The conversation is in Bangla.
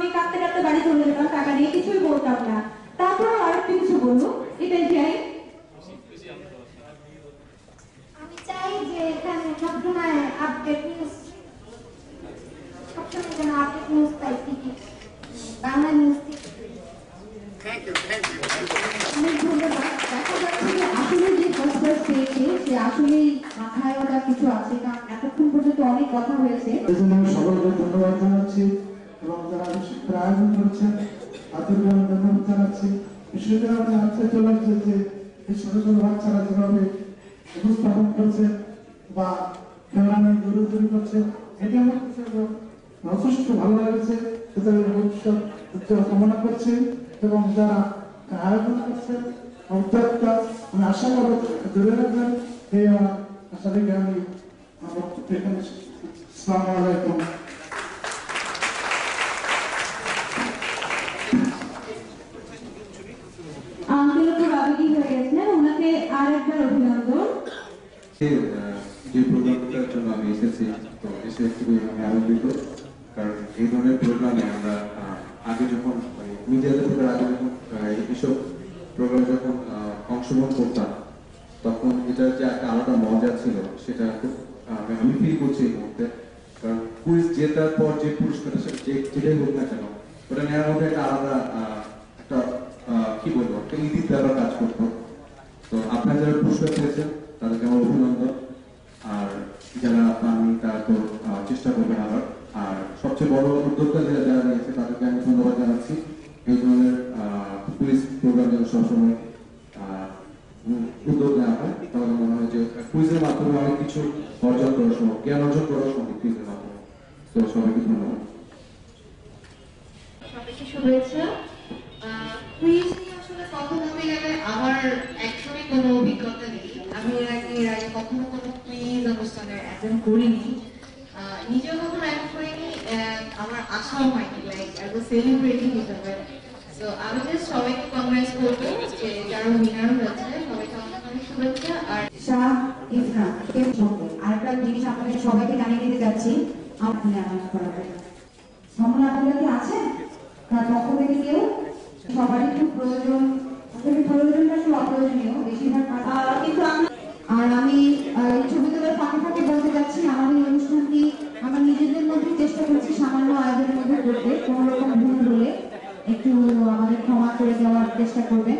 আমি কাঁদতে কাঁদতে বাড়ি চলে যেতাম, টাকা নিয়ে কিছুই বলতাম না। তারপরও আরেকটু কিছু বলবো, এটাই চাই। আমি চাই যে এখানে সবসময় আপডেট নিউজ, সবসময় যেন আপডেট নিউজ পাই, বাংলা নিউজ থেকে। অনেক ধন্যবাদ। দেখা যাচ্ছে যে আসলে যে ফার্স্ট প্রাইজ পেয়েছে সে আসলেই মাথায় ওটা কিছু আছে, কারণ এতক্ষণ পর্যন্ত অনেক কথা হয়েছে। এজন্য আমি সকলকে ধন্যবাদ জানাচ্ছি এবং যারা বিশ্ববিদ্যালয় আয়োজন করেছেন তাদেরকে আমি ধন্যবাদ জানাচ্ছি। বিশ্ববিদ্যালয় আমাদের আজকে চলে আসছে যে এই ছোট ছোট বাচ্চারা যেভাবে উপস্থাপন করছে বা খেলনা নিয়ে দৌড়াদৌড়ি করছে, এটা আমার কাছে যথেষ্ট ভালো লেগেছে। তাদের ভবিষ্যৎ উজ্জ্বল কামনা করছি এবং যারা আয়োজন করছেন উদ্যোক্তা, আমি আশা করব ধরে রাখবেন। এই আমার আশা রেখে আমি আমার বক্তব্য এখানে শেষ করছি। আসসালামু আলাইকুম। আঙ্কেল খুব আবেগী হয়ে গেছেন, ওনাকে আরেকবার অভিনন্দন। যে প্রোগ্রামটার জন্য আমি এসেছি, তো এসে খুবই আমি আনন্দিত, কারণ এই ধরনের প্রোগ্রামে আমরা আগে যখন মিডিয়াতে থেকে আগে যখন এসব প্রোগ্রামে যখন অংশগ্রহণ করতাম, তখন এটার যে একটা আলাদা মজা ছিল সেটা খুব আমি ফিল করছি এই মুহূর্তে। কারণ কুইজ জেতার পর যে পুরস্কারটা যেটাই হোক না কেন, ওটা নেওয়ার মধ্যে একটা আলাদা একটা কি বলবো, একটা ইদির ব্যাপার কাজ করতো। তো আপনারা যারা পুরস্কার পেয়েছেন তাদেরকে আমার অভিনন্দন, আর যারা পাননি তারা তো চেষ্টা করবেন আবার। আর সবচেয়ে বড় উদ্যোক্তা যারা নিয়েছে তাদেরকে আমি ধন্যবাদ জানাচ্ছি। এই ধরনের পুলিশ প্রোগ্রাম যেন সবসময় উদ্যোগ নেওয়া হয়, তাহলে মনে হয় যে কুইজের মাধ্যমে অনেক কিছু অর্জন করা সম্ভব, জ্ঞান অর্জন করা সম্ভব কুইজের মাধ্যমে। তো সবাইকে ধন্যবাদ। সবাইকে শুভেচ্ছা। কুইজ নিয়ে আসলে কথা বলতে গেলে আমার একদমই কোনো অভিজ্ঞতা নেই। আমি এর আগে কখনো কোনো কুইজ অনুষ্ঠানে অ্যাটেন্ড করিনি, নিজেও কখনো অ্যাটেন্ড করিনি, আমার আশাও হয়নি লাইক অ্যাজ এ সেলিব্রিটি হিসেবে। তো আমি জাস্ট সবাইকে কংগ্রেস করবো যে যারা উইনার হয়েছে, সবাইকে অনেক অনেক শুভেচ্ছা। আর আরেকটা জিনিস আপনাদের সবাইকে জানিয়ে দিতে চাচ্ছি, আপনি অ্যানাউন্স করাবেন। সম্মান আপনারা কি আছেন তার পক্ষ থেকে কেউ? সবারই খুব প্রয়োজন, প্রয়োজনটা খুব অপ্রয়োজনীয় বেশিরভাগ, কিন্তু আর আমি এই ছবি তোলার ফাঁকে ফাঁকে বলতে চাচ্ছি, আমাদের এই অনুষ্ঠানটি আমরা নিজেদের মধ্যে চেষ্টা করছি সামান্য আয়োজনের মধ্যে করতে। কোনো রকম ভুল হলে একটু আমাদের ক্ষমা করে দেওয়ার চেষ্টা করবেন।